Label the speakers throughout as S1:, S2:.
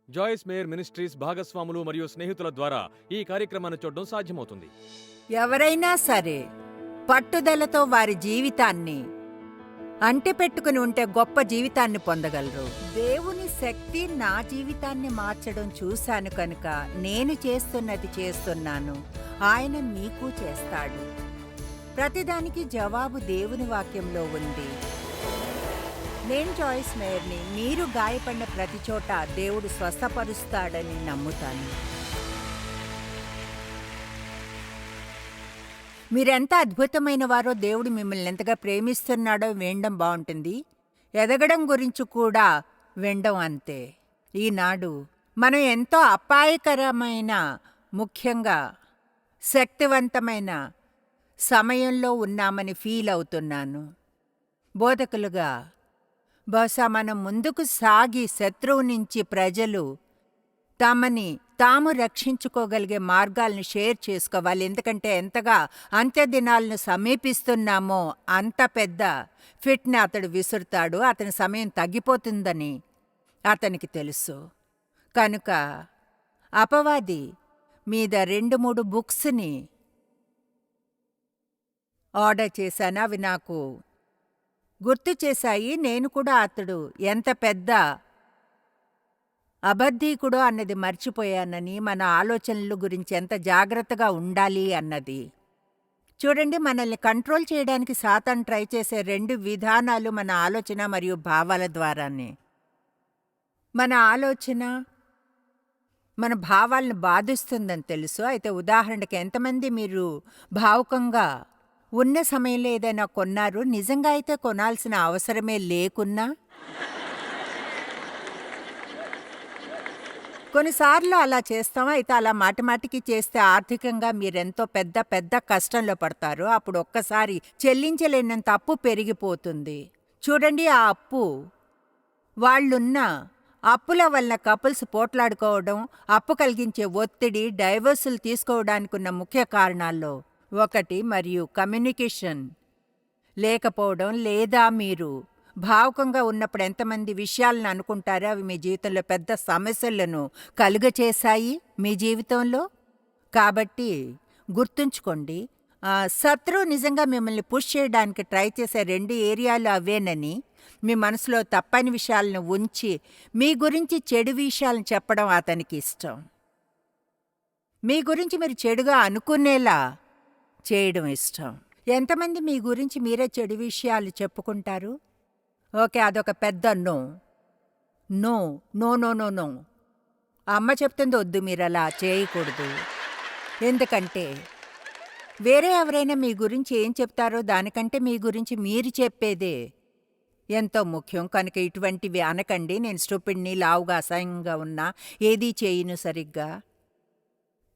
S1: జాయిస్ mayor ministries భాగస్వాములు మరియు స్నేహితుల ద్వారా ఈ కార్యక్రమాన్ని చూడడం సాధ్యమవుతుంది.
S2: ఎవరైనా సరే పట్టుదలతో వారి జీవితాన్ని అంటిపెట్టుకుని ఉంటే గొప్ప జీవితాన్ని పొందగలరు. దేవుని శక్తి నా జీవితాన్ని మార్చడం చూశాను కనుక నేను చేస్తున్నది చేస్తున్నాను. ఆయన మీకు చేస్తాడు. ప్రతిదానికి జవాబు దేవుని వాక్యంలో ఉంది. నేను జాయిస్ మేయర్ని. మీరు గాయపడిన ప్రతి చోట దేవుడు స్వస్థపరుస్తాడని నమ్ముతాను. మీరెంత అద్భుతమైన వారో, దేవుడు మిమ్మల్ని ఎంతగా ప్రేమిస్తున్నాడో వినడం బాగుంటుంది. ఎదగడం గురించి కూడా వినడం అంతే. ఈనాడు మనం ఎంతో అపాయకరమైన, ముఖ్యంగా శక్తివంతమైన సమయంలో ఉన్నామని ఫీల్ అవుతున్నాను. బోధకులుగా బహుశా మనం ముందుకు సాగి శత్రువు నుంచి ప్రజలు తమని తాము రక్షించుకోగలిగే మార్గాలను షేర్ చేసుకోవాలి. ఎందుకంటే ఎంతగా అంత్య దినాలను సమీపిస్తున్నామో అంత పెద్ద ఫిట్ని అతడు విసురుతాడు. అతని సమయం తగ్గిపోతుందని అతనికి తెలుసు. కనుక అపవాది మీద 2-3 బుక్స్ని ఆర్డర్ చేశాను. అవి నాకు గుర్తు చేశాయి. నేను కూడా అతడు ఎంత పెద్ద అబద్ధీకుడో అన్నది మర్చిపోయానని, మన ఆలోచనల గురించి ఎంత జాగ్రత్తగా ఉండాలి అన్నది. చూడండి, మనల్ని కంట్రోల్ చేయడానికి సాతాను ట్రై చేసే 2 విధానాలు మన ఆలోచన మరియు భావాల ద్వారానే. మన ఆలోచన మన భావాలను బాధిస్తుందని తెలుసు. అయితే ఉదాహరణకి, ఎంతమంది మీరు భావుకంగా ఉన్న సమయంలో ఏదైనా కొన్నారు, నిజంగా అయితే కొనాల్సిన అవసరమే లేకున్నా? కొన్నిసార్లు అలా చేస్తాం. అయితే అలా మాటిమాటికి చేస్తే ఆర్థికంగా మీరెంతో పెద్ద పెద్ద కష్టంలో పడతారు. అప్పుడు ఒక్కసారి చెల్లించలేనంత అప్పు పెరిగిపోతుంది. చూడండి, ఆ అప్పు వాళ్ళున్న అప్పుల వల్ల కపుల్స్ పోట్లాడుకోవడం, అప్పు కలిగించే ఒత్తిడి, డైవర్సులు తీసుకోవడానికి ఉన్న ముఖ్య కారణాల్లో ఒకటి. మరియు కమ్యూనికేషన్ లేకపోవడం, లేదా మీరు భావుకంగా ఉన్నప్పుడు ఎంతమంది విషయాలను అనుకుంటారో అవి మీ జీవితంలో పెద్ద సమస్యలను కలుగచేశాయి మీ జీవితంలో. కాబట్టి గుర్తుంచుకోండి, శత్రువు నిజంగా మిమ్మల్ని పుష్ చేయడానికి ట్రై చేసే 2 ఏరియాలు అవేనని. మీ మనసులో తప్పని విషయాలను ఉంచి మీ గురించి చెడు విషయాలను చెప్పడం అతనికి ఇష్టం. మీ గురించి మీరు చెడుగా అనుకునేలా చేయడం ఇష్టం. ఎంతమంది మీ గురించి మీరే చెడు విషయాలు చెప్పుకుంటారు? ఓకే, అదొక పెద్ద no. No no no no no. అమ్మ చెప్తుంది, వద్దు, మీరు అలా చేయకూడదు. ఎందుకంటే వేరే ఎవరైనా మీ గురించి ఏం చెప్తారో దానికంటే మీ గురించి మీరు చెప్పేదే ఎంతో ముఖ్యం. కనుక ఇటువంటివి అనకండి. నేను స్టూపిడ్ని, లావుగా, అసహ్యంగా ఉన్నా, ఏదీ చేయను సరిగ్గా.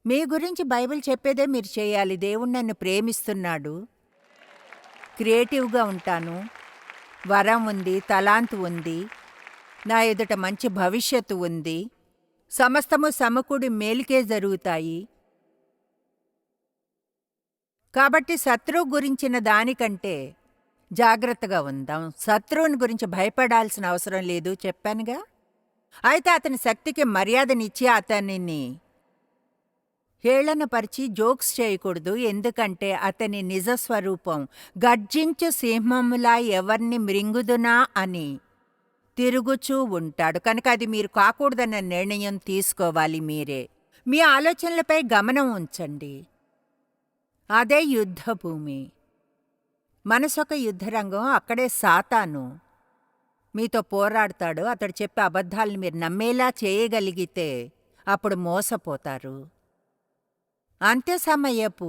S2: మీ గురించి బైబిల్ చెప్పేదే మీరు చేయాలి. దేవుడు నన్ను ప్రేమిస్తున్నాడు, క్రియేటివ్గా ఉంటాను, వరం ఉంది, తలాంతు ఉంది, నా ఎదుట మంచి భవిష్యత్తు ఉంది, సమస్తము సమకూడి మేలుకే జరుగుతాయి. కాబట్టి శత్రువు గురించిన దానికంటే జాగ్రత్తగా ఉందాం. శత్రువుని గురించి భయపడాల్సిన అవసరం లేదు, చెప్పానుగా. అయితే అతని శక్తికి మర్యాదనిచ్చి అతనిని హేళనపరిచి జోక్స్ చేయకూడదు. ఎందుకంటే అతని నిజస్వరూపం గర్జించు సింహములా ఎవర్ని మృంగుదునా అని తిరుగుచూ ఉంటాడు. కనుక అది మీరు కాకూడదన్న నిర్ణయం తీసుకోవాలి మీరే. మీ ఆలోచనలపై గమనం ఉంచండి. అదే యుద్ధభూమి. మనసొక యుద్ధరంగం. అక్కడే సాతాను మీతో పోరాడతాడు. అతడు చెప్పే అబద్ధాలను మీరు నమ్మేలా చేయగలిగితే అప్పుడు మోసపోతారు. అంత్య సమయపు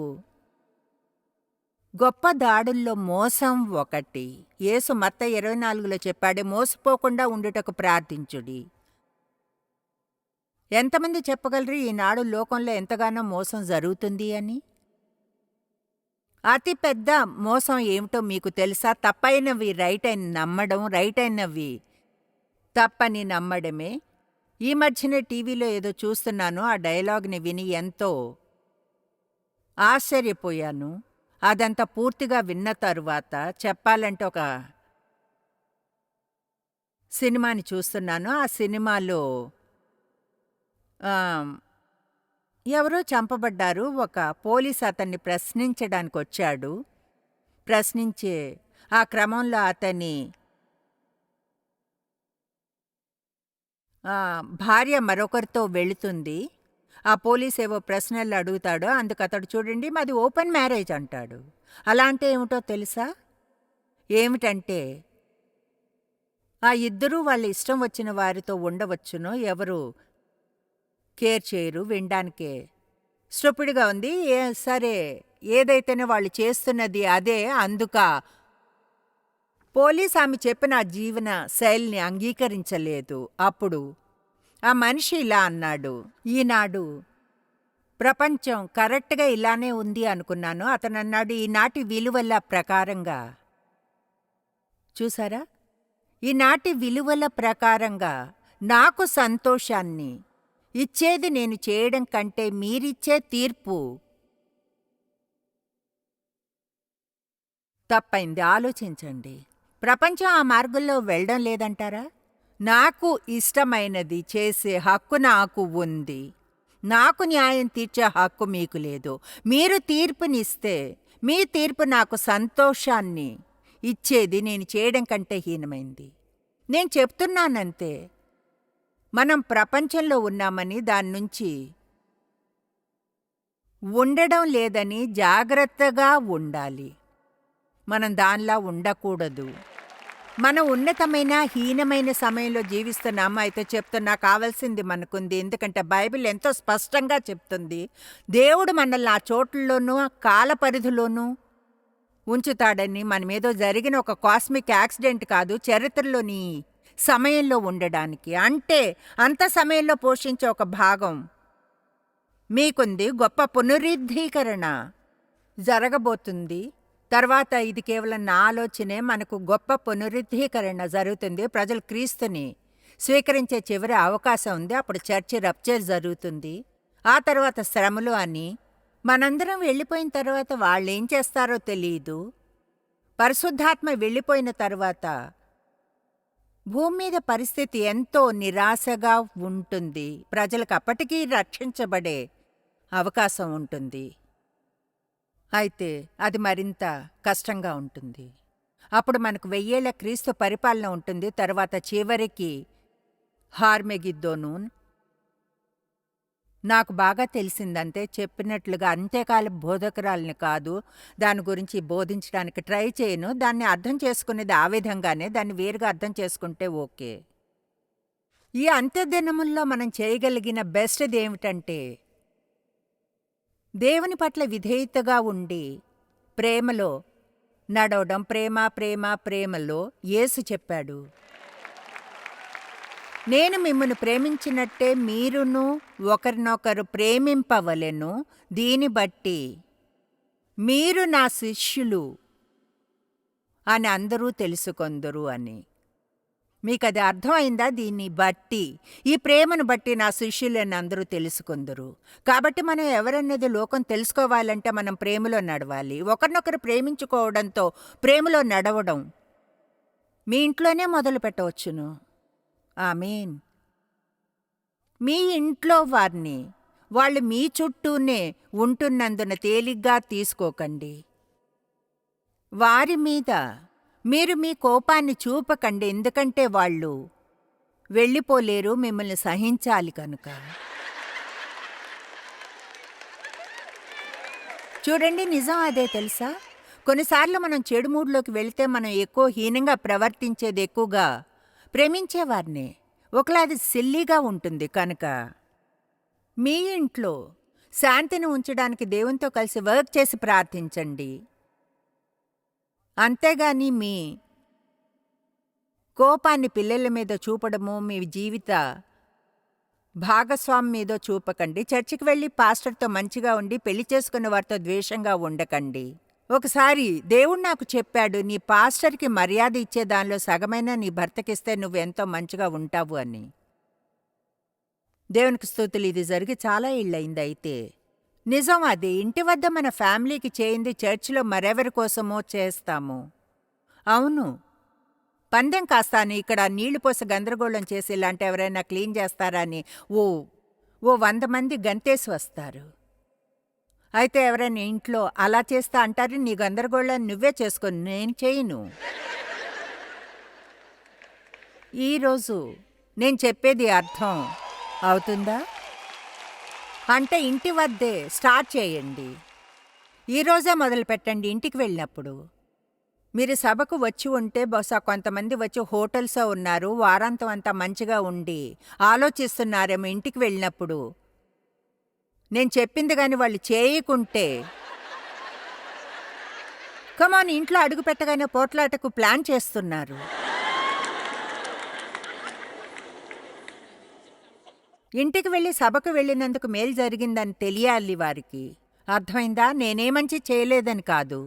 S2: గొప్ప దాడుల్లో మోసం ఒకటి. యేసు మత్తయి 24లో చెప్పాడు, మోసపోకుండా ఉండుటకు ప్రార్థించుడి. ఎంతమంది చెప్పగలరు ఈనాడు లోకంలో ఎంతగానో మోసం జరుగుతుంది అని? అతి పెద్ద మోసం ఏమిటో మీకు తెలుసా? తప్పైనవి రైట్ అని నమ్మడం, రైట్ అయినవి తప్పని నమ్మడమే. ఈ మధ్యనే టీవీలో ఏదో చూస్తున్నాను. ఆ డైలాగ్ని విని ఎంతో ఆశ్చర్యపోయాను. అదంతా పూర్తిగా విన్న తరువాత చెప్పాలంటే ఒక సినిమాని చూస్తున్నాను. ఆ సినిమాలో ఆహ్, ఎవరో చంపబడ్డారు. ఒక పోలీస్ అతన్ని ప్రశ్నించడానికొచ్చాడు. ప్రశ్నించే ఆ క్రమంలో అతని భార్య మరొకరితో వెళుతుంది. ఆ పోలీసేవో ప్రశ్నలు అడుగుతాడు. అందుకతడు చూడండి మాది ఓపెన్ మ్యారేజ్ అంటాడు. అలా అంటే ఏమిటో తెలుసా? ఏమిటంటే, ఆ ఇద్దరూ వాళ్ళ ఇష్టం వచ్చిన వారితో ఉండవచ్చును. ఎవరు కేర్ చేయరు. వినడానికే స్టూపిడ్‌గా ఉంది. సరే ఏదైతేనే వాళ్ళు చేస్తున్నది అదే. పోలీస్ ఆమె చెప్పిన ఆ జీవన శైలిని అంగీకరించలేదు. అప్పుడు ఆ మనిషి ఇలా అన్నాడు, ఈనాడు ప్రపంచం కరెక్ట్‌గా ఇలానే ఉంది అనుకున్నాను. అతనన్నాడు, ఈనాటి విలువల ప్రకారంగా చూసారా? ఈనాటి విలువల ప్రకారంగా నాకు సంతోషాన్ని ఇచ్చేది నేను చేయడం కంటే మీరిచ్చే తీర్పు తప్పైంది. ఆలోచించండి. ప్రపంచం ఆ మార్గంలో వెళ్ళడం లేదంటారా? నాకు ఇష్టమైనది చేసే హక్కు నాకు ఉంది. నాకు న్యాయం తీర్చే హక్కు మీకు లేదు. మీరు తీర్పునిస్తే మీ తీర్పు నాకు సంతోషాన్ని ఇచ్చేది నేను చేయడం కంటే హీనమైంది. నేను చెప్తున్నానంతే. మనం ప్రపంచంలో ఉన్నామని దాన్నుంచి ఉండడం లేదని జాగ్రత్తగా ఉండాలి. మనం దానిలా ఉండకూడదు. మనం ఉన్నతమైన, హీనమైన సమయంలో జీవిస్తున్నామా? అయితే చెప్తున్నా కావాల్సింది మనకుంది. ఎందుకంటే బైబిల్ ఎంతో స్పష్టంగా చెప్తుంది. దేవుడు మనల్ని ఆ చోట్లలోనూ, ఆ కాల పరిధిలోనూ ఉంచుతాడని. మనమేదో జరిగిన ఒక కాస్మిక్ యాక్సిడెంట్ కాదు, చరిత్రలోని సమయంలో ఉండడానికి. అంటే అంత సమయంలో పోషించే ఒక భాగం మీకుంది. గొప్ప పునరుద్ధీకరణ జరగబోతుంది. తర్వాత ఇది కేవలం నా ఆలోచనే. మనకు గొప్ప పునరుద్ధీకరణ జరుగుతుంది. ప్రజలు క్రీస్తుని స్వీకరించే చివరి అవకాశం ఉంది. అప్పుడు చర్చి రప్చర్ జరుగుతుంది. ఆ తర్వాత శ్రమలు అని. మనందరం వెళ్ళిపోయిన తర్వాత వాళ్ళేం చేస్తారో తెలియదు. పరిశుద్ధాత్మ వెళ్ళిపోయిన తర్వాత భూమి మీద పరిస్థితి ఎంతో నిరాశగా ఉంటుంది. ప్రజలకు అప్పటికీ రక్షించబడే అవకాశం ఉంటుంది. అయితే అది మరింత కష్టంగా ఉంటుంది. అప్పుడు మనకు 1000 ఏళ్ల క్రీస్తు పరిపాలన ఉంటుంది. తర్వాత చివరికి హార్మెగిద్దోను. నాకు బాగా తెలిసిందంతే. చెప్పినట్లుగా అంత్యకాల బోధకురాలిని కాదు. దాని గురించి బోధించడానికి ట్రై చేయను. దాన్ని అర్థం చేసుకునేది ఆ విధంగానే. దాన్ని వేరుగా అర్థం చేసుకుంటే ఓకే. ఈ అంత్యదినముల్లో మనం చేయగలిగిన బెస్ట్‌ది ఏమిటంటే, దేవుని పట్ల విధేయతగా ఉండి ప్రేమలో నడవడం. ప్రేమలో యేసు చెప్పాడు, నేను మిమ్మును ప్రేమించినట్టే మీరును ఒకరినొకరు ప్రేమింపవలెను. దీని బట్టి మీరు నా శిష్యులు అని అందరూ తెలుసుకొందురు అని. మీకది అర్థమైందా? దీన్ని బట్టి, ఈ ప్రేమను బట్టి నా శిష్యులని అందరూ తెలుసుకుందరు. కాబట్టి మనం ఎవరన్నది లోకం తెలుసుకోవాలంటే మనం ప్రేమలో నడవాలి. ఒకరినొకరు ప్రేమించుకోవడంతో ప్రేమలో నడవడం మీ ఇంట్లోనే మొదలు పెట్టవచ్చును. ఆమేన్. మీ ఇంట్లో వారిని వాళ్ళు మీ చుట్టూనే ఉంటున్నందున తేలిగ్గా తీసుకోకండి. వారి మీద మీరు మీ కోపాన్ని చూపకండి. ఎందుకంటే వాళ్ళు వెళ్ళిపోలేరు, మిమ్మల్ని సహించాలి కనుక. చూడండి, నిజం అదే తెలుసా? కొన్నిసార్లు మనం చెడు మూడ్లోకి వెళితే మనం ఎక్కువ హీనంగా ప్రవర్తించేది ఎక్కువగా ప్రేమించేవారినే. ఒకలా అది సిల్లీగా ఉంటుంది కనుక మీ ఇంట్లో శాంతిని ఉంచడానికి దేవునితో కలిసి వర్క్ చేసి ప్రార్థించండి. అంతేగాని మీ కోపాన్ని పిల్లల మీద చూపడము, మీ జీవిత భాగస్వామి మీద చూపకండి. చర్చికి వెళ్ళి పాస్టర్తో మంచిగా ఉండి పెళ్లి చేసుకున్న వారితో ద్వేషంగా ఉండకండి. ఒకసారి దేవుడు నాకు చెప్పాడు, నీ పాస్టర్కి మర్యాద ఇచ్చే దానిలో సగమైన నీ భర్తకిస్తే నువ్వెంతో మంచిగా ఉంటావు అని. దేవునికి స్తుతులు. ఇది జరిగి చాలా ఏళ్ళయింది. అయితే నిజం అది. ఇంటి వద్ద మన ఫ్యామిలీకి చేయింది చర్చిలో మరెవరి కోసమో చేస్తాము. అవును, పందెం కాస్తాను ఇక్కడ నీళ్లు పోసి గందరగోళం చేసి ఇలాంటి ఎవరైనా క్లీన్ చేస్తారా అని. ఓ 100 మంది గంతేసి వస్తారు. అయితే ఎవరైనా ఇంట్లో అలా చేస్తా అంటారు, నీ గందరగోళాన్ని నువ్వే చేసుకో, నేను చేయను. ఈరోజు నేను చెప్పేది అర్థం అవుతుందా? అంటే ఇంటి వద్దే స్టార్ట్ చేయండి. ఈరోజే మొదలుపెట్టండి. ఇంటికి వెళ్ళినప్పుడు మీరు సభకు వచ్చి ఉంటే బహుశా కొంతమంది వచ్చి హోటల్సో ఉన్నారు, వారాంతం అంతా మంచిగా ఉండి ఆలోచిస్తున్నారేమో ఇంటికి వెళ్ళినప్పుడు నేను చెప్పింది గాని వాళ్ళు చేయకుంటే, కమాన్, ఇంట్లో అడుగు పెట్టగానే పోట్లాటకు ప్లాన్ చేస్తున్నారు. ఇంటికి వెళ్ళి సభకు వెళ్ళినందుకు మేలు జరిగిందని తెలియాలి వారికి. అర్థమైందా? నేనే మంచి చేయలేదని కాదు.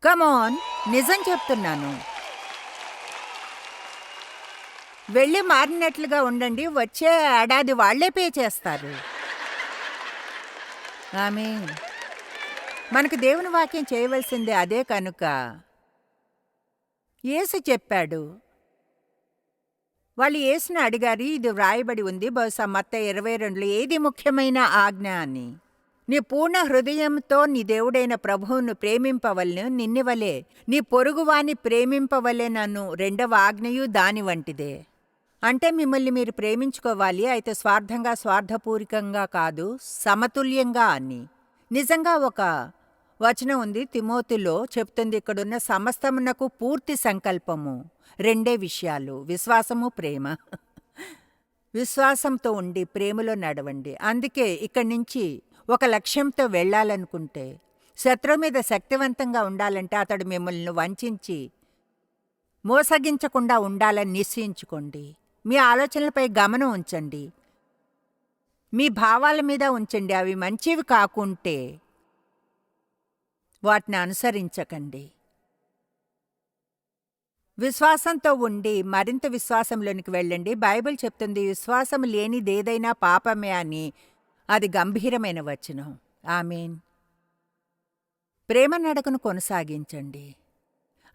S2: కమాన్, నిజం చెప్తున్నాను. వెళ్ళి మారినట్లుగా ఉండండి. వచ్చే ఏడాది వాళ్లే పే చేస్తారు. ఆమేన్. మనకు దేవుని వాక్యం చేయవలసిందే అదే కనుక యేసు చెప్పాడు. వాళ్ళు యేసుని అడిగారు, ఇది వ్రాయబడి ఉంది బహుశా మత్తయి 22లో, ఏది ముఖ్యమైన ఆజ్ఞ అని. నీ పూర్ణ హృదయంతో నీ దేవుడైన ప్రభువును ప్రేమింపవలెను, నిన్నెవలే నీ పొరుగువాని ప్రేమింపవలెనను రెండవ ఆజ్ఞయు దాని వంటిదే. అంటే మిమ్మల్ని మీరు ప్రేమించుకోవాలి, అయితే స్వార్థంగా, స్వార్థపూరికంగా కాదు, సమతుల్యంగా అని. నిజంగా ఒక వచనం ఉంది తిమోతిలో చెప్తుంది, ఇక్కడున్న సమస్తమునకు పూర్తి సంకల్పము రెండే విషయాలు, విశ్వాసము, ప్రేమ. విశ్వాసంతో ఉండి ప్రేమలో నడవండి. అందుకే ఇక్కడి నుంచి ఒక లక్ష్యంతో వెళ్ళాలనుకుంటే, శత్రువు మీద శక్తివంతంగా ఉండాలంటే అతడు మిమ్మల్ని వంచించి మోసగించకుండా ఉండాలని నిశ్చయించుకోండి. మీ ఆలోచనలపై గమనం ఉంచండి, మీ భావాల మీద ఉంచండి. అవి మంచివి కాకుంటే వాటిని అనుసరించకండి. విశ్వాసంతో ఉండి మరింత విశ్వాసంలోనికి వెళ్ళండి. బైబిల్ చెప్తుంది, విశ్వాసం లేనిదేదైనా పాపమే అని. అది గంభీరమైన వచనం. ఆమేన్. ప్రేమ నడకను కొనసాగించండి,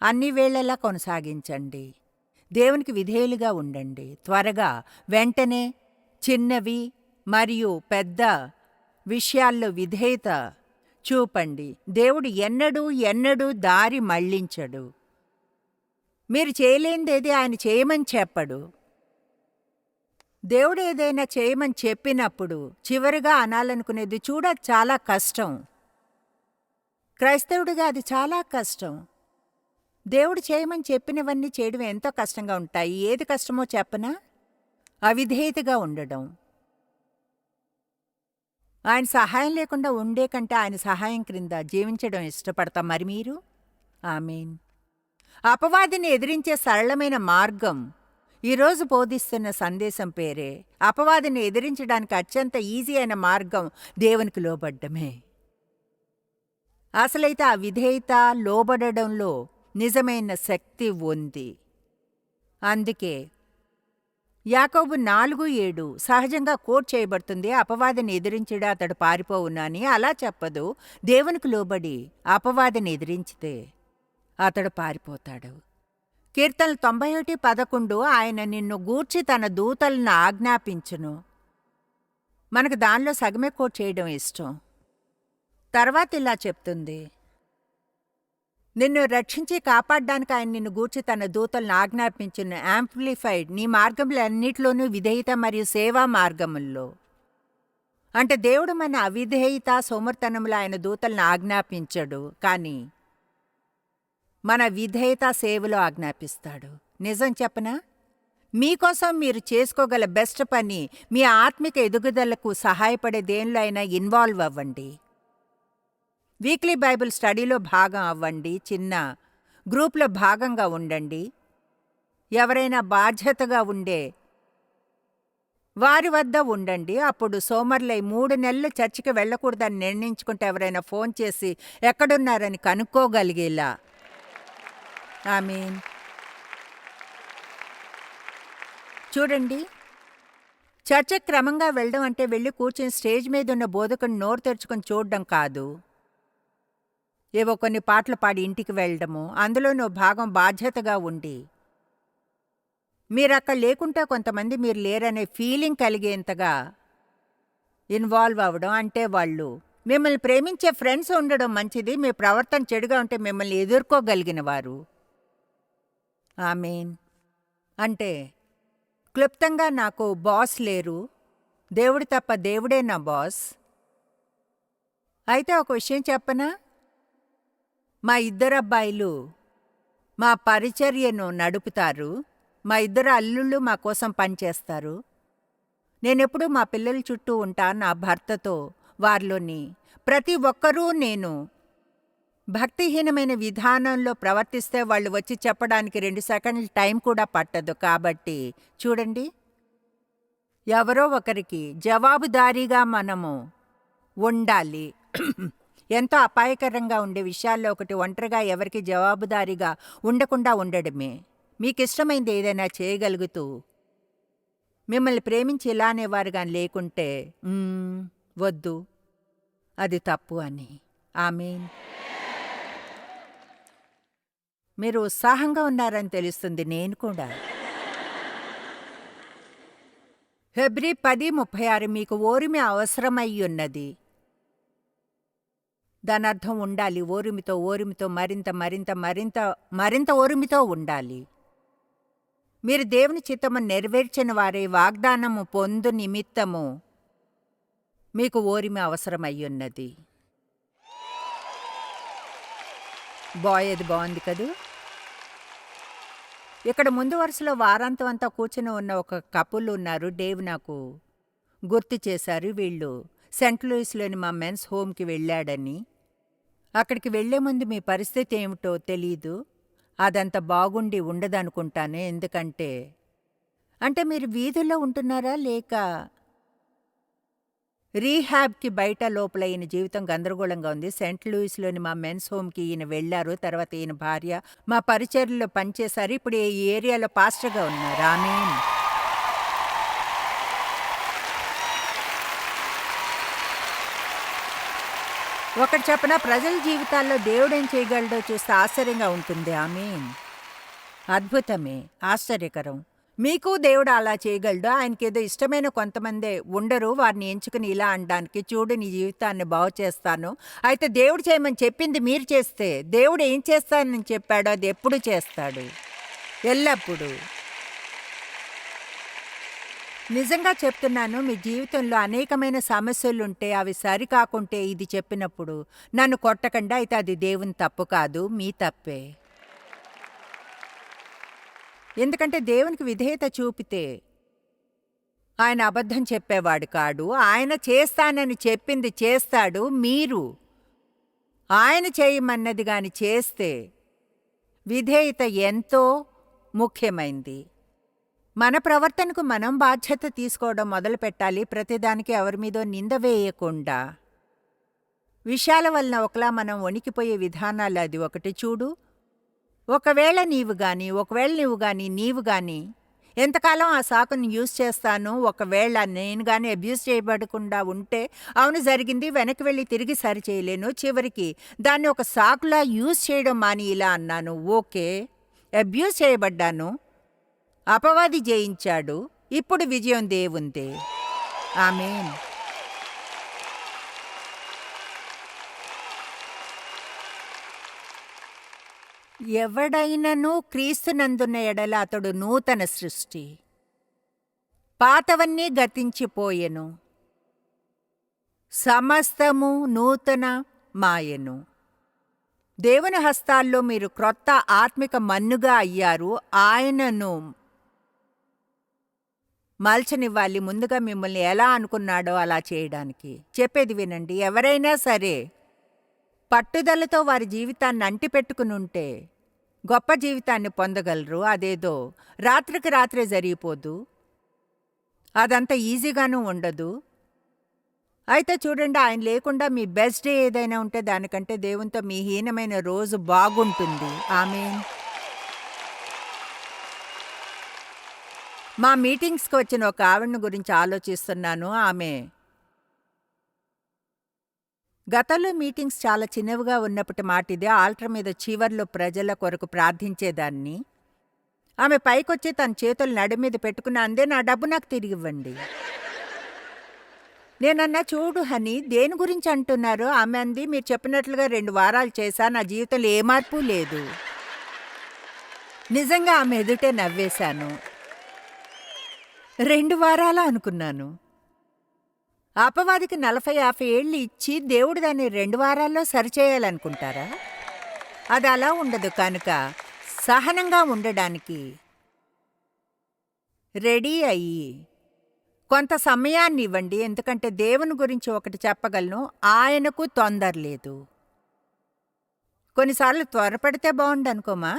S2: అన్ని వేళలా కొనసాగించండి. దేవునికి విధేయులుగా ఉండండి. త్వరగా, వెంటనే చిన్నవి మరియు పెద్ద విషయాల్లో విధేయత చూపండి. దేవుడు ఎన్నడూ దారి మళ్లించడు. మీరు చేయలేనిదేది ఆయన చేయమని చెప్పడు. దేవుడు ఏదైనా చేయమని చెప్పినప్పుడు చివరిగా అనాలనుకునేది చూడ చాలా కష్టం. క్రైస్తవుడిగా అది చాలా కష్టం. దేవుడు చేయమని చెప్పినవన్నీ చేయడం ఎంతో కష్టంగా ఉంటాయి. ఏది కష్టమో చెప్పనా? అవిధేయతగా ఉండడం. ఆయన సహాయం లేకుండా ఉండే కంటే ఆయన సహాయం క్రింద జీవించడం ఇష్టపడతాం. మరి మీరు? ఆమేన్. అపవాదిని ఎదిరించే సరళమైన మార్గం ఈరోజు బోధిస్తున్న సందేశం పేరే. అపవాదిని ఎదిరించడానికి అత్యంత ఈజీ అయిన మార్గం దేవునికి లోబడ్డమే. అసలైతే ఆ విధేయత, లోబడడంలో నిజమైన శక్తి ఉంది. అందుకే యాకోబు 4:7 సహజంగా కోట్ చేయబడుతుంది, అపవాదిని ఎదిరించుడా అతడు పారిపోవునా అని. అలా చెప్పదు. దేవునికి లోబడి అపవాదిని ఎదిరించితే అతడు పారిపోతాడు. కీర్తనలు 91:11 ఆయన నిన్ను గూర్చి తన దూతలను ఆజ్ఞాపించును. మనకు దానిలో సగమే కోట్ చేయడం ఇష్టం. తర్వాత ఇలా చెప్తుంది, నిన్ను రక్షించి కాపాడడానికి ఆయన నిన్ను గూర్చి తన దూతలను ఆజ్ఞాపించును. యాంప్లిఫైడ్, నీ మార్గములన్నిటిలోనూ విధేయత మరియు సేవా మార్గముల్లో. అంటే దేవుడు మన అవిధేయత, సోమర్తనములు ఆయన దూతలను ఆజ్ఞాపించడు, కానీ మన విధేయత సేవలో ఆజ్ఞాపిస్తాడు. నిజం చెప్పనా? మీకోసం మీరు చేసుకోగల బెస్ట్ పని మీ ఆత్మిక ఎదుగుదలకు సహాయపడే దేనిలో అయినా ఇన్వాల్వ్ అవ్వండి. వీక్లీ బైబిల్ స్టడీలో భాగం అవ్వండి. చిన్న గ్రూప్లో భాగంగా ఉండండి. ఎవరైనా బాధ్యతగా ఉండే వారి వద్ద ఉండండి. అప్పుడు సోమర్లై 3 నెలలు చర్చికి వెళ్ళకూడదని నిర్ణయించుకుంటే ఎవరైనా ఫోన్ చేసి ఎక్కడున్నారని కనుక్కోగలిగేలా. ఆమేన్. చూడండి, చర్చకు క్రమంగా వెళ్ళడం అంటే వెళ్ళి కూర్చుని స్టేజ్ మీద ఉన్న బోధకుని నోరు తెరుచుకొని చూడడం కాదు. ఏవో కొన్ని పాటలు పాడి ఇంటికి వెళ్ళడము, అందులోనూ భాగం బాధ్యతగా ఉండి మీరక్కడ లేకుంటే కొంతమంది మీరు లేరనే ఫీలింగ్ కలిగేంతగా ఇన్వాల్వ్ అవ్వడం అంటే వాళ్ళు మిమ్మల్ని ప్రేమించే ఫ్రెండ్స్ ఉండడం మంచిది. మీ ప్రవర్తన చెడుగా ఉంటే మిమ్మల్ని ఎదుర్కోగలిగిన వారు. ఆమేన్. అంటే క్లుప్తంగా నాకు బాస్ లేరు. దేవుడు తప్ప దేవుడే నా బాస్. అయితే ఒక విషయం చెప్పనా? మా ఇద్దరు అబ్బాయిలు మా పరిచర్యను నడుపుతారు. మా ఇద్దరు అల్లుళ్ళు మా కోసం పనిచేస్తారు. నేనెప్పుడూ మా పిల్లల చుట్టూ ఉంటా నా భర్తతో. వారిలోని ప్రతి ఒక్కరూ నేను భక్తిహీనమైన విధానంలో ప్రవర్తిస్తే వాళ్ళు వచ్చి చెప్పడానికి 2 సెకండ్లు టైం కూడా పట్టదు. కాబట్టి చూడండి, ఎవరో ఒకరికి జవాబుదారీగా మనము ఉండాలి. ఎంతో అపాయకరంగా ఉండే విషయాల్లో ఒకటి ఒంటరిగా ఎవరికి జవాబుదారీగా ఉండకుండా ఉండడమే. మీకిష్టమైంది ఏదైనా చేయగలుగుతూ మిమ్మల్ని ప్రేమించి ఇలా అనేవారుగా లేకుంటే వద్దు, అది తప్పు అని. ఆమేన్. మీరు ఉత్సాహంగా ఉన్నారని తెలుస్తుంది. నేను కూడా. హెబ్రీ 10:36 మీకు ఓరిమి అవసరమయ్యున్నది. దానర్థం ఉండాలి. ఓరిమితో ఓరిమితో మరింత మరింత మరింత మరింత ఓరిమితో ఉండాలి. మీరు దేవుని చిత్తము నెరవేర్చిన వారే వాగ్దానము పొందు నిమిత్తము మీకు ఓరిమి అవసరమయ్యున్నది. అది బాగుంది కదూ? ఇక్కడ ముందు వరుసలో వారాంతం అంతా కూర్చుని ఉన్న ఒక కపుల్ ఉన్నారు. డేవ్ నాకు గుర్తు చేశారు. వీళ్ళు సెంట్ లూయిస్లోని మా మెన్స్ హోమ్కి వెళ్ళాడని. అక్కడికి వెళ్లే ముందు మీ పరిస్థితి ఏమిటో తెలీదు. అదంత బాగుండి ఉండదనుకుంటాను. ఎందుకంటే అంటే మీరు వీధుల్లో ఉంటున్నారా లేక రీహాబ్కి బయట లోపల ఈయన జీవితం గందరగోళంగా ఉంది. సెంట్ లూయిస్లోని మా మెన్స్ హోమ్కి ఈయన వెళ్లారు. తర్వాత ఈయన భార్య మా పరిచర్యలో పనిచేశారు. ఇప్పుడు ఈ ఏరియాలో పాస్టర్గా ఉన్నారు. ఆమేన్. ఒకటి చెప్పనా, ప్రజల జీవితాల్లో దేవుడేం చేయగలడో చూస్తే ఆశ్చర్యంగా ఉంటుంది. ఆమేన్. అద్భుతమే, ఆశ్చర్యకరం. మీకు దేవుడు అలా చేయగలడు. ఆయనకేదో ఇష్టమైన కొంతమందే ఉండరు. వారిని ఎంచుకుని ఇలా అనడానికి, చూడు నీ జీవితాన్ని బాగు చేస్తాను. అయితే దేవుడు చేయమని చెప్పింది మీరు చేస్తే దేవుడు ఏం చేస్తానని చెప్పాడో అది ఎప్పుడు చేస్తాడు, ఎల్లప్పుడూ. నిజంగా చెప్తున్నాను, మీ జీవితంలో అనేకమైన సమస్యలుంటే అవి సరికాకుంటే ఇది చెప్పినప్పుడు నన్ను కొట్టకుండా. అయితే అది దేవుని తప్పు కాదు, మీ తప్పే. ఎందుకంటే దేవునికి విధేయత చూపితే ఆయన అబద్ధం చెప్పేవాడు కాడు. ఆయన చేస్తానని చెప్పింది చేస్తాడు. మీరు ఆయన చేయమన్నది గాని చేస్తే విధేయత ఎంతో ముఖ్యమైంది. మన ప్రవర్తనకు మనం బాధ్యత తీసుకోవడం మొదలుపెట్టాలి. ప్రతిదానికి ఎవరి మీదో నింద వేయకుండా. విషయాల వలన ఒకలా మనం వణికిపోయే విధానాలు అది ఒకటి చూడు. ఒకవేళ నీవు గాని ఎంతకాలం ఆ సాకుని యూజ్ చేస్తాను. ఒకవేళ నేను గాని అబ్యూస్ చేయబడకుండా ఉంటే అవును జరిగింది, వెనక్కి వెళ్ళి తిరిగి సరి చేయలేను. చివరికి దాన్ని ఒక సాకులా యూజ్ చేయడం మాని ఇలా అన్నాను. ఓకే, అబ్యూస్ చేయబడ్డాను, అపవాది జయించాడు, ఇప్పుడు విజయం దేవుందే. ఆమేన్. ఎవడైనను క్రీస్తునందున్న ఎడల అతడు నూతన సృష్టి, పాతవన్నీ గతించిపోయెను, సమస్తము నూతన మాయెను. దేవుని హస్తాల్లో మీరు క్రొత్త ఆత్మిక మన్నుగా అయ్యారు. ఆయనను మల్చనివ్వాలి. ముందుగా మిమ్మల్ని ఎలా అనుకున్నాడో అలా చేయడానికి. చెప్పేది వినండి, ఎవరైనా సరే పట్టుదలతో వారి జీవితాన్ని అంటిపెట్టుకునుంటే గొప్ప జీవితాన్ని పొందగలరు. అదేదో రాత్రికి రాత్రే జరిగిపోదు, అదంత ఈజీగానూ ఉండదు. అయితే చూడండి, ఆయన లేకుండా మీ బెస్ట్ డే ఏదైనా ఉంటే దానికంటే దేవునితో మీ హీనమైన రోజు బాగుంటుంది. ఆమేన్. మా మీటింగ్స్కి వచ్చిన ఒక ఆవిడని గురించి ఆలోచిస్తున్నాను. ఆమె గతంలో మీటింగ్స్ చాలా చిన్నవిగా ఉన్నప్పటి మాటిదే. ఆల్టర్ మీద చివర్లో ప్రజల కొరకు ప్రార్థించేదాన్ని. ఆమె పైకొచ్చి తన చేతులు నడి మీద పెట్టుకుని అందే, నా డబ్బు నాకు తిరిగివ్వండి. నేనన్నా, చూడు హనీ, దేని గురించి అంటున్నారు? ఆమె అంది, మీరు చెప్పినట్లుగా 2 వారాలు చేశా, నా జీవితంలో ఏ మార్పు లేదు. నిజంగా ఆమె ఎదుటే నవ్వేశాను. 2 వారాలా అనుకున్నాను. అపవాదికి 40, 50 ఏళ్ళు ఇచ్చి దేవుడు దాన్ని 2 వారాల్లో సరిచేయాలనుకుంటారా? అది అలా ఉండదు. కనుక సహనంగా ఉండడానికి రెడీ అయ్యి కొంత సమయాన్ని ఇవ్వండి. ఎందుకంటే దేవుని గురించి ఒకటి చెప్పగలను, ఆయనకు తొందర లేదు. కొన్నిసార్లు త్వరపడితే బాగుండనుకోమా.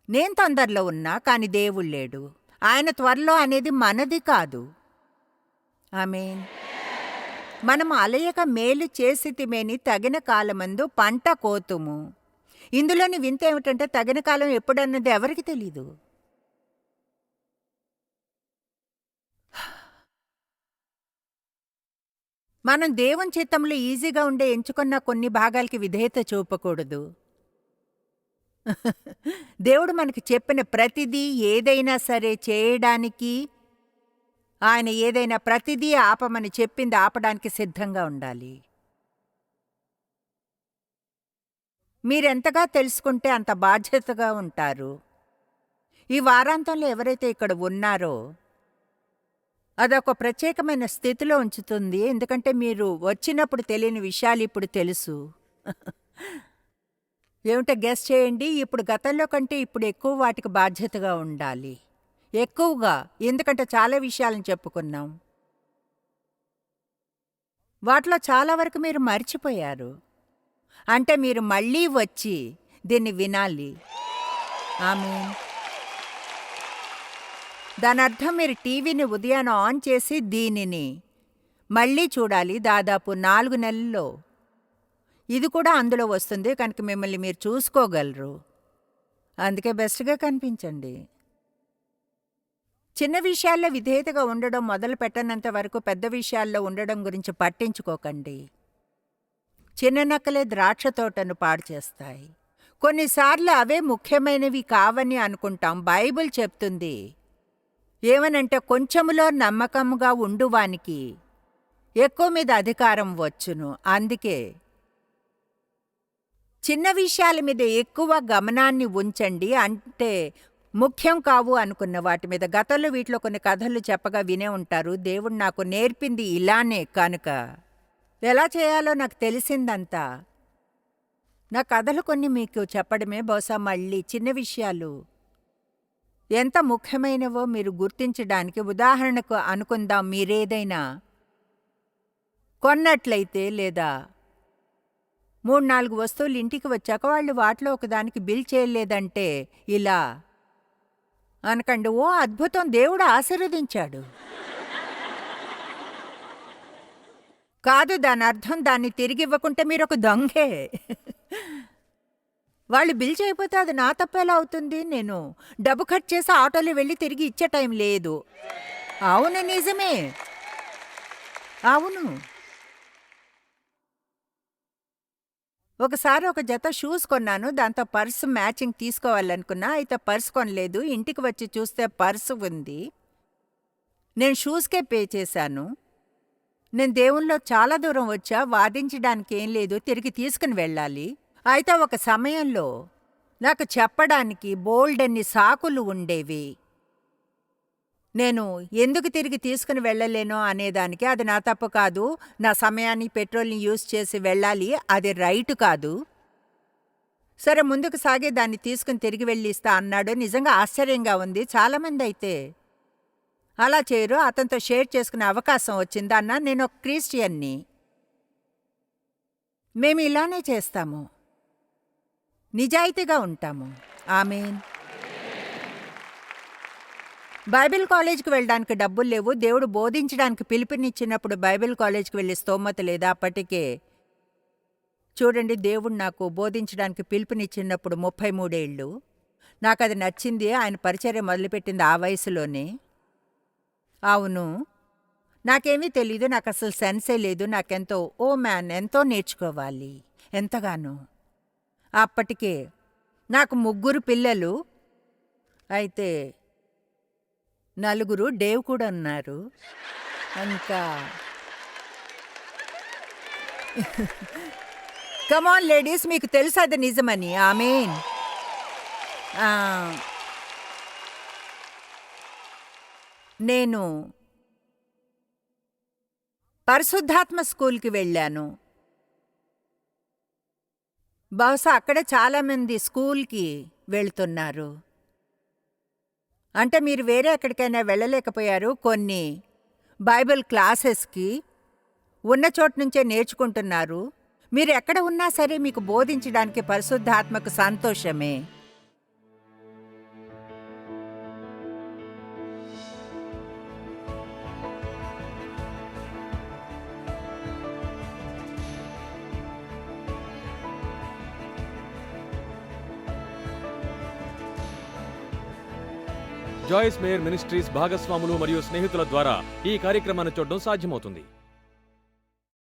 S2: నేను తొందరలో ఉన్నా, కానీ దేవుడు లేడు. ఆయన త్వరలో అనేది మనది కాదు. ఆమేన్. మనం అలయక మేలు చేసితిమేని తగిన కాలమందు పంట కోతుము. ఇందులోని వింత ఏమిటంటే, తగిన కాలం ఎప్పుడన్నది ఎవరికి తెలీదు. మనం దేవుని చిత్తంలో ఈజీగా ఉండే ఎంచుకున్న కొన్ని భాగాలకి విధేయత చూపకూడదు. దేవుడు మనకి చెప్పిన ప్రతిదీ ఏదైనా సరే చేయడానికి, ఆయన ఏదైనా ప్రతిదీ ఆపమని చెప్పింది ఆపడానికి సిద్ధంగా ఉండాలి. మీరెంతగా తెలుసుకుంటే అంత బాధ్యతగా ఉంటారు. ఈ వారాంతంలో ఎవరైతే ఇక్కడ ఉన్నారో అదొక ప్రత్యేకమైన స్థితిలో ఉంచుతుంది. ఎందుకంటే మీరు వచ్చినప్పుడు తెలియని విషయాలు ఇప్పుడు తెలుసు. ఏమిటో గెస్ చేయండి. ఇప్పుడు గతంలో కంటే ఇప్పుడు ఎక్కువ వాటికి బాధ్యతగా ఉండాలి. ఎక్కువగా. ఎందుకంటే చాలా విషయాలను చెప్పుకున్నాం. వాటిలో చాలా వరకు మీరు మర్చిపోయారు. అంటే మీరు మళ్ళీ వచ్చి దీన్ని వినాలి. ఆమేన్. దానర్థం మీరు టీవీని ఉదయాన ఆన్ చేసి దీనిని మళ్ళీ చూడాలి. దాదాపు 4 నెలల్లో ఇది కూడా అందులో వస్తుంది. కనుక మిమ్మల్ని మీరు చూసుకోగలరు. అందుకే బెస్ట్గా కనిపించండి. చిన్న విషయాల్లో విధేయతగా ఉండడం మొదలు పెట్టనంత వరకు పెద్ద విషయాల్లో ఉండడం గురించి పట్టించుకోకండి. చిన్న నక్కలే ద్రాక్ష తోటను పాడు చేస్తాయి. కొన్నిసార్లు అవే ముఖ్యమైనవి కావని అనుకుంటాం. బైబిల్ చెప్తుంది ఏమనంటే, కొంచెములో నమ్మకముగా ఉండువానికి ఎక్కువ మీద అధికారం వచ్చును. అందుకే చిన్న విషయాల మీద ఎక్కువ గమనాన్ని ఉంచండి. అంటే ముఖ్యం కావు అనుకున్న వాటి మీద. గతంలో వీటిలో కొన్ని కథలు చెప్పగా వినే ఉంటారు. దేవుడు నాకు నేర్పింది ఇలానే. కనుక ఎలా చేయాలో నాకు తెలిసిందంతా నా కథలు కొన్ని మీకు చెప్పడమే. బహుశా మళ్ళీ చిన్న విషయాలు ఎంత ముఖ్యమైనవో మీరు గుర్తించడానికి. ఉదాహరణకు అనుకుందాం, మీరేదైనా కొన్నట్లయితే లేదా 3-4 వస్తువులు ఇంటికి వచ్చాక వాళ్ళు వాటిలో ఒకదానికి బిల్ చేయలేదంటే ఇలా అనకండి, ఓ అద్భుతం, దేవుడు ఆశీర్వదించాడు. కాదు, దాని అర్థం దాన్ని తిరిగి ఇవ్వకుంటే మీరొక దొంగే. వాళ్ళు బిల్ చేయకపోతే అది నా తప్పేలా అవుతుంది? నేను డబ్బు కట్ చేసి ఆటోలో వెళ్ళి తిరిగి ఇచ్చే టైం లేదు. అవును, నిజమే. అవును. ఒకసారి ఒక జత షూస్ కొన్నాను. దాంతో పర్సు మ్యాచింగ్ తీసుకోవాలనుకున్నా. అయితే పర్సు కొనలేదు. ఇంటికి వచ్చి చూస్తే పర్సు ఉంది. నేను షూస్కే పే చేశాను. నేను దేవునిలో చాలా దూరం వచ్చా. వాదించడానికి ఏం లేదు. తిరిగి తీసుకుని వెళ్ళాలి. అయితే ఒక సమయంలో నాకు చెప్పడానికి బోల్డన్ని సాకులు ఉండేవి. నేను ఎందుకు తిరిగి తీసుకుని వెళ్ళలేనో అనేదానికి. అది నా తప్పు కాదు. నా సమయాన్ని, పెట్రోల్ని యూజ్ చేసి వెళ్ళాలి. అది రైటు కాదు. సరే, ముందుకు సాగే దాన్ని తీసుకుని తిరిగి వెళ్ళి ఇస్తా అన్నాడు. నిజంగా ఆశ్చర్యంగా ఉంది. చాలామంది అయితే అలా చేయరు. అతనితో షేర్ చేసుకునే అవకాశం వచ్చింది. అన్నా, నేను ఒక క్రిస్టియన్ని. మేము ఇలానే చేస్తాము. నిజాయితీగా ఉంటాము. ఆమేన్. బైబిల్ కాలేజీకి వెళ్ళడానికి డబ్బులు లేవు. దేవుడు బోధించడానికి పిలుపునిచ్చినప్పుడు బైబిల్ కాలేజీకి వెళ్ళే స్తోమత లేదా అప్పటికే. చూడండి, దేవుడు నాకు బోధించడానికి పిలుపునిచ్చినప్పుడు 33 ఏళ్ళు. నాకు అది నచ్చింది. ఆయన పరిచర్య మొదలుపెట్టింది ఆ వయసులోనే. అవును, నాకేమీ తెలీదు. నాకు అసలు సెన్సే లేదు. నాకెంతో ఎంతో నేర్చుకోవాలి. ఎంతగానో. అప్పటికే నాకు 3 పిల్లలు. అయితే 4, డేవ్ కూడా ఉన్నారు. ఇంకా కమాన్ లేడీస్, మీకు తెలుసు అది నిజమని. ఆమేన్. ఆ, నేను పరిశుద్ధాత్మ స్కూల్కి వెళ్ళాను. బహుశా అక్కడ చాలామంది స్కూల్కి వెళ్తున్నారు. అంటే మీరు వేరే ఎక్కడికైనా వెళ్ళలేకపోయారు. కొన్ని బైబిల్ క్లాసెస్కి ఉన్న చోటు నుంచే నేర్చుకుంటున్నారు. మీరు ఎక్కడ ఉన్నా సరే మీకు బోధించడానికి పరిశుద్ధాత్మకు సంతోషమే.
S1: జాయిస్ మేయర్ మినిస్ట్రీస్ భాగస్వాములు మరియు స్నేహితుల ద్వారా ఈ కార్యక్రమాన్ని చూడడం సాధ్యమవుతుంది.